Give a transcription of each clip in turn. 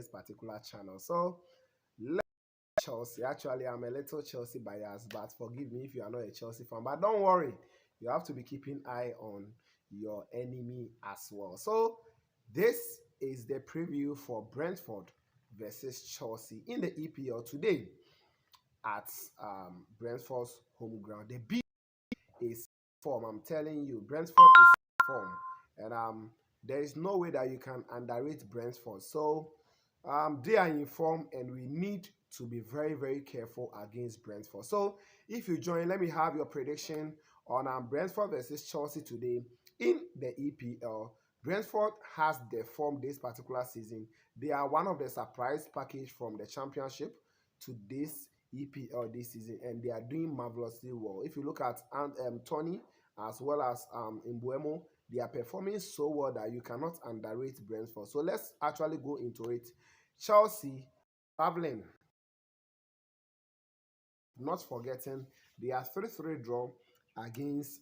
this particular channel. So Chelsea. Actually, I'm a little Chelsea biased, but forgive me if you are not a Chelsea fan. But don't worry, you have to be keeping eye on your enemy as well. So this is the preview for Brentford versus Chelsea in the EPL today at Brentford's home ground. The big is form. I'm telling you, Brentford is form, and there is no way that you can underrate Brentford. So they are in form, and we need to be very, very careful against Brentford. So if you join, let me have your prediction on Brentford versus Chelsea today in the EPL. Brentford has the form this particular season. They are one of the surprise package from the championship to this EPL this season, and they are doing marvelously well. If you look at Tony as well as Mbuemo, they are performing so well that you cannot underrate Brentford. So let's actually go into it. Chelsea traveling, not forgetting they are 3-3 draw against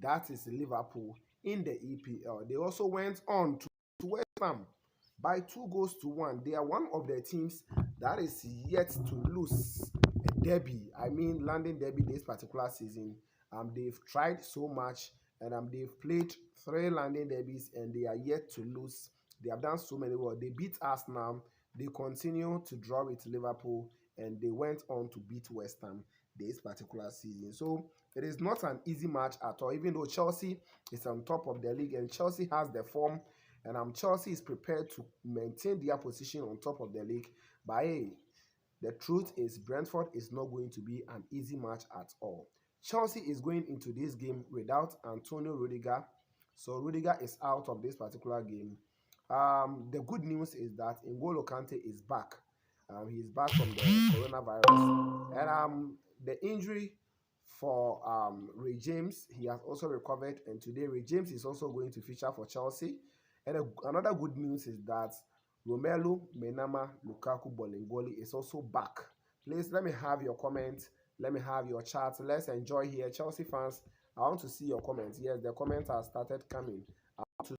that is Liverpool in the EPL. They also went on to West Ham by 2-1. They are one of the teams that is yet to lose a derby. I mean, London derby this particular season. They've tried so much, and they've played 3 London derbies, and they are yet to lose. They have done so many well. They beat Arsenal. They continue to draw with Liverpool, and they went on to beat West Ham this particular season. So it is not an easy match at all, even though Chelsea is on top of the league and Chelsea has the form, and Chelsea is prepared to maintain their position on top of the league. But hey, the truth is Brentford is not going to be an easy match at all. Chelsea is going into this game without Antonio Rudiger. So Rudiger is out of this particular game. The good news is that N'Golo Kante is back. He's back from the coronavirus. And the injury for Ray James, he has also recovered. And today Ray James is also going to feature for Chelsea. And another good news is that Romelu Menama Lukaku Bolingoli is also back. Please let me have your comments. Let me have your chat. Let's enjoy here. Chelsea fans, I want to see your comments. Yes, the comments have started coming. To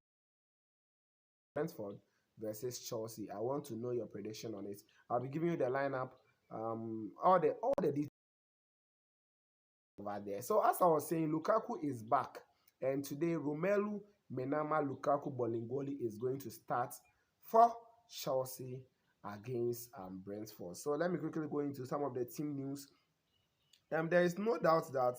Brentford versus Chelsea. I want to know your prediction on it. I'll be giving you the lineup, all the details over there. So as I was saying, Lukaku is back, and today Romelu Menama Lukaku Bolingoli is going to start for Chelsea against Brentford. So let me quickly go into some of the team news. There is no doubt that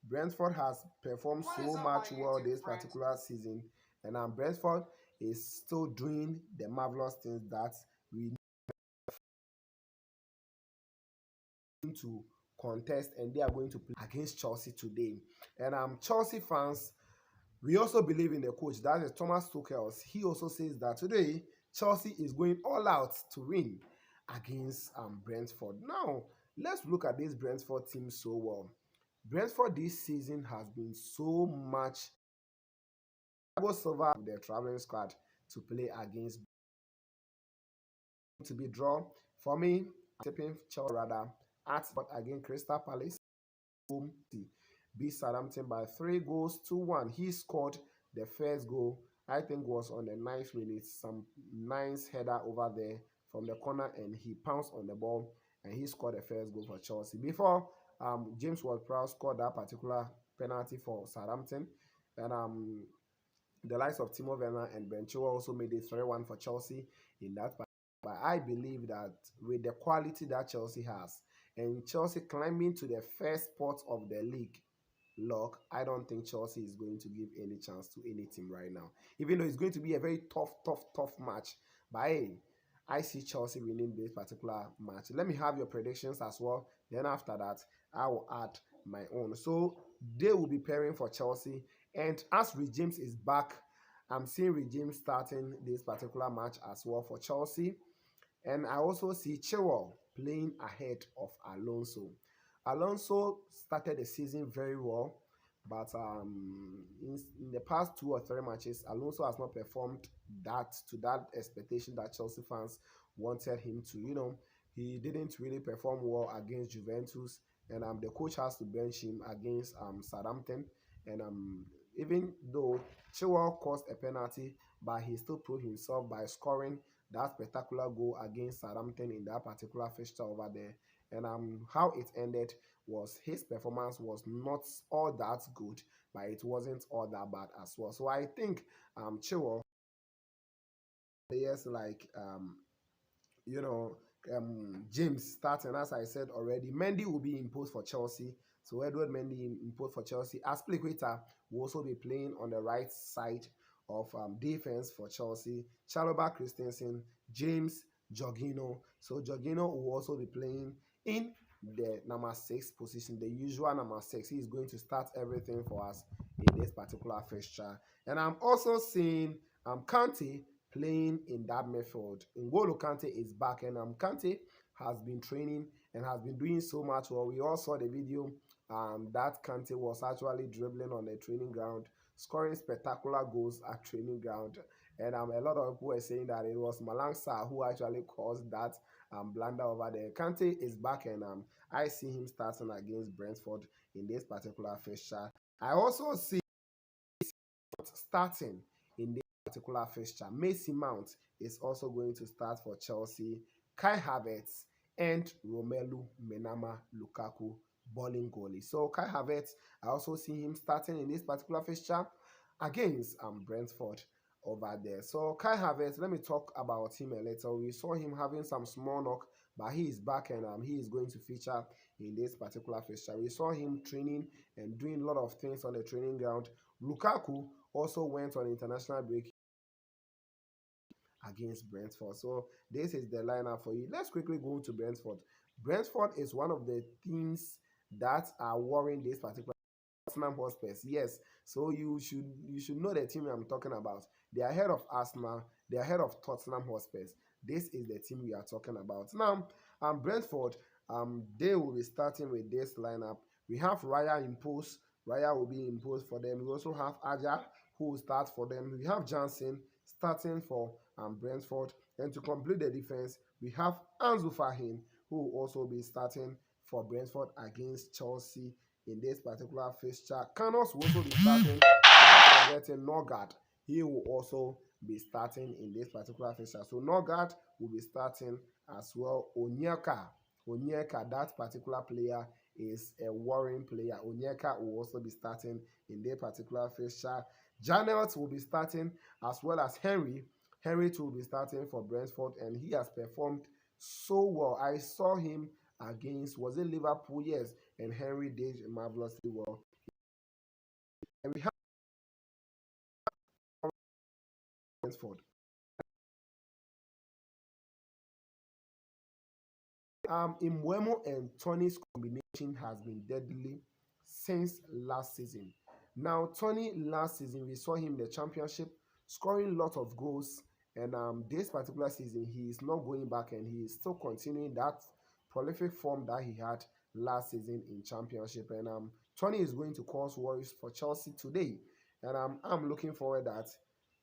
Brentford has performed so much well this particular season, and Brentford is still doing the marvelous things that we need to contest, and they are going to play against Chelsea today. And Chelsea fans, we also believe in the coach, that is Thomas Tuchel. He also says that today Chelsea is going all out to win against Brentford. Now, let's look at this Brentford team so well. Brentford this season has been so much Silva, their traveling squad, to play against, to be draw. For me, tipping Chelsea rather at against Crystal Palace. Beat Southampton by 3-1. He scored the first goal, I think was on the 9th minute. Some nice header over there from the corner, and he pounced on the ball and he scored the first goal for Chelsea. Before James Ward-Prowse scored that particular penalty for Southampton, and the likes of Timo Werner and Ben Chilwell also made it 3-1 for Chelsea in that part. But I believe that with the quality that Chelsea has, and Chelsea climbing to the first spot of the league lock, I don't think Chelsea is going to give any chance to any team right now. Even though it's going to be a very tough match. But hey, I see Chelsea winning this particular match. Let me have your predictions as well. Then after that, I will add my own. So they will be pairing for Chelsea. And as Reece James is back, I'm seeing Reece James starting this particular match as well for Chelsea. And I also see Chilwell playing ahead of Alonso. Alonso started the season very well, but in the past 2 or 3 matches, Alonso has not performed to that expectation that Chelsea fans wanted him to. You know, he didn't really perform well against Juventus, and the coach has to bench him against Southampton. And even though Chilwell caused a penalty, but he still proved himself by scoring that spectacular goal against Southampton in that particular fixture over there. And how it ended was his performance was not all that good, but it wasn't all that bad as well. So I think Chilwell players like you know, James starting, as I said already. Mendy will be imposed for Chelsea. So Edward Mendy imposed for Chelsea. Aspilicueta will also be playing on the right side of defense for Chelsea. Chalobah Christensen, James, Jorginho. So Jorginho will also be playing in the number 6 position, the usual number 6. He is going to start everything for us in this particular fixture. And I'm also seeing Kante playing in that midfield. N'Golo Kante is back, and Kante has been training and has been doing so much well. We all saw the video that Kante was actually dribbling on the training ground, scoring spectacular goals at training ground. And a lot of people were saying that it was Malang Sarr who actually caused that blunder over there. Kante is back, and I see him starting against Brentford in this particular fixture. I also see starting in this particular fixture. Mason Mount is also going to start for Chelsea. Kai Havertz and Romelu Menama Lukaku bowling goalie. So Kai Havertz, I also see him starting in this particular fixture against Brentford over there. So Kai Havertz, let me talk about him a little. We saw him having some small knock, but he is back, and he is going to feature in this particular fixture. We saw him training and doing a lot of things on the training ground. Lukaku also went on international break against Brentford. So this is the lineup for you. Let's quickly go to Brentford. Brentford is one of the teams that are worrying this particular Tottenham Hotspurs. Yes, so you should know the team I'm talking about. They are ahead of Arsenal. They are ahead of Tottenham Hotspurs. This is the team we are talking about. Now, Brentford, they will be starting with this lineup. We have Raya imposed. Raya will be imposed for them. We also have Aja who will start for them. We have Johnson starting for Brentford. And to complete the defense, we have Ansu Fahin who will also be starting for Brentford against Chelsea in this particular fixture. Canos will also be starting. Not forgetting Norgard. He will also be starting in this particular fixture. So Norgard will be starting as well. Onyeka, that particular player is a worrying player. Onyeka will also be starting in this particular fixture. Janet will be starting as well as Henry. Henry too will be starting for Brentford, and he has performed so well. I saw him against, was it Liverpool? Yes, and Henry did marvelously well. And we have Brentford. Imbuemo and Tony's combination has been deadly since last season. Now, Tony last season, we saw him in the championship scoring a lot of goals, and this particular season, he is not going back, and he is still continuing that prolific form that he had last season in championship. And Tony is going to cause worries for Chelsea today, and I'm looking forward that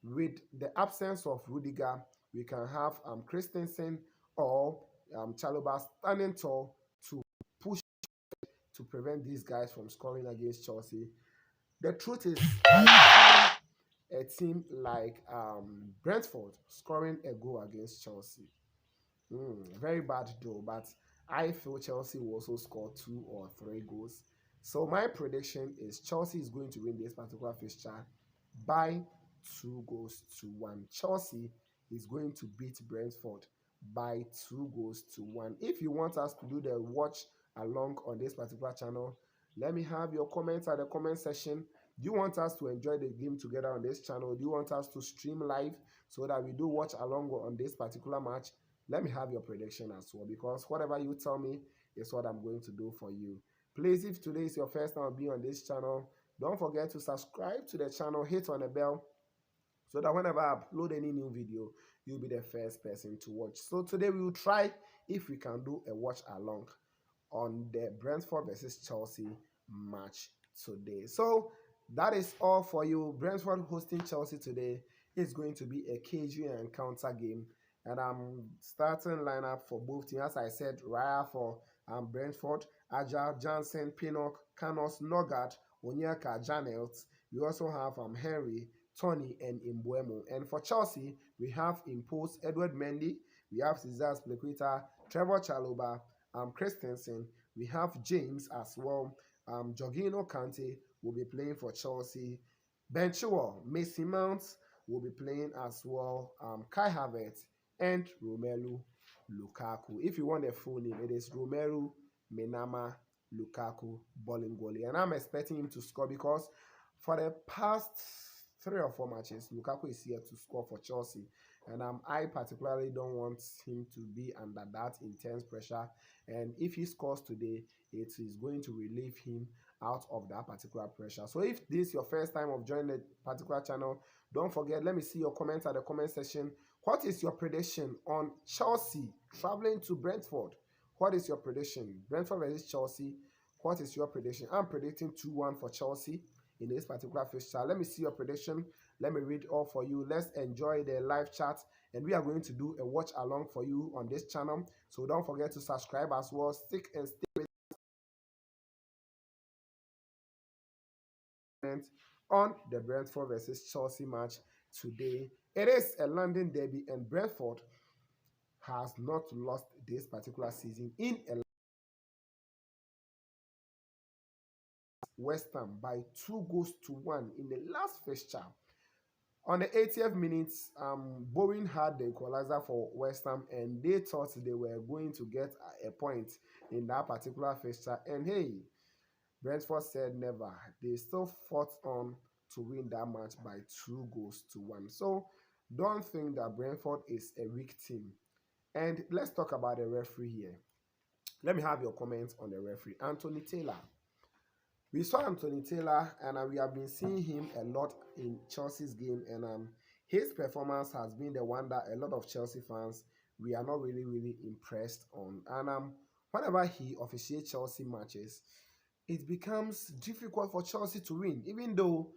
with the absence of Rudiger, we can have Christensen or Chalobah standing tall to push to prevent these guys from scoring against Chelsea. The truth is, I see a team like Brentford scoring a goal against Chelsea. Very bad though, but I feel Chelsea will also score 2 or 3 goals. So my prediction is Chelsea is going to win this particular fixture by 2 goals to 1. Chelsea is going to beat Brentford by 2 goals to 1. If you want us to do the watch along on this particular channel, let me have your comments at the comment section. Do you want us to enjoy the game together on this channel? Do you want us to stream live so that we do watch along on this particular match? Let me have your prediction as well, because whatever you tell me is what I'm going to do for you. Please, if today is your first time being on this channel, don't forget to subscribe to the channel, hit on the bell, so that whenever I upload any new video, you'll be the first person to watch. So today we will try if we can do a watch along on the Brentford versus Chelsea match today. So that is all for you. Brentford hosting Chelsea today is going to be a cagey encounter game. And I'm starting lineup for both teams. As I said, Raya for Brentford, Aja, Johnson, Pinnock, Canos, Norgard, Onyeka, Janet. We also have Henry, Tony, and Imbuemo. And for Chelsea, we have imposed Edward Mendy, we have Cesar Spilicueta, Trevor Chalobah, Christensen, we have James as well. Jorginho Kante will be playing for Chelsea. Ben Chilwell, Mason Mount will be playing as well. Kai Havertz and Romelu Lukaku. If you want a full name, it is Romelu Menama Lukaku Bolingoli. And I'm expecting him to score because for the past 3 or 4 matches, Lukaku is here to score for Chelsea. And I particularly don't want him to be under that intense pressure. And if he scores today, it is going to relieve him out of that particular pressure. So if this is your first time of joining the particular channel, don't forget, let me see your comments at the comment section. What is your prediction on Chelsea traveling to Brentford? What is your prediction? Brentford versus Chelsea. What is your prediction? I'm predicting 2-1 for Chelsea in this particular fixture. Let me see your prediction. Let me read all for you. Let's enjoy the live chat, and we are going to do a watch along for you on this channel. So don't forget to subscribe as well. Stick and stay with on the Brentford versus Chelsea match today. It is a London derby, and Brentford has not lost this particular season in a West Ham by 2-1 in the last fixture. On the 80th minute, Bowen had the equalizer for West Ham, and they thought they were going to get a point in that particular fixture. And hey, Brentford said never. They still fought on to win that match by 2-1. So don't think that Brentford is a weak team. And let's talk about the referee here. Let me have your comments on the referee, Anthony Taylor. We saw Anthony Taylor, and we have been seeing him a lot in Chelsea's game, and his performance has been the one that a lot of Chelsea fans, we are not really impressed on. And whenever he officiates Chelsea matches, it becomes difficult for Chelsea to win, even though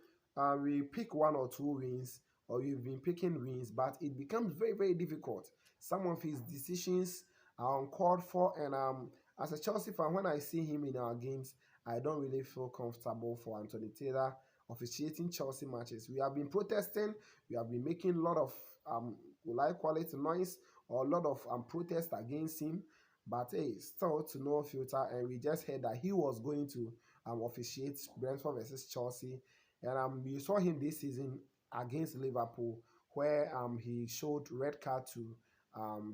we pick 1 or 2 wins, or we've been picking wins, but it becomes very difficult. Some of his decisions are uncalled for, and as a Chelsea fan, when I see him in our games, I don't really feel comfortable for Anthony Taylor officiating Chelsea matches. We have been protesting, we have been making a lot of quality noise, or a lot of protest against him, but hey, still to no filter, and we just heard that he was going to officiate Brentford versus Chelsea. And you saw him this season against Liverpool, where he showed red card to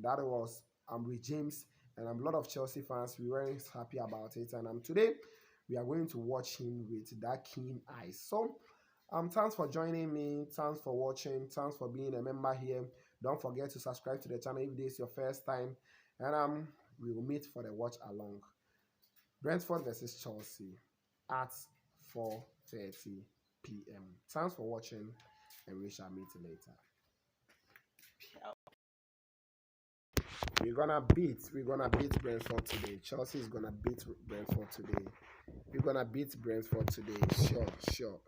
that was with James, and a lot of Chelsea fans, we weren't happy about it. And today we are going to watch him with that keen eye. So thanks for joining me, thanks for watching, thanks for being a member here. Don't forget to subscribe to the channel if this is your first time, and we will meet for the watch along. Brentford versus Chelsea at 4:30 p.m. Thanks for watching, and we shall meet later. We're gonna beat Brentford today. Chelsea is gonna beat Brentford today. We're gonna beat Brentford today. Sure.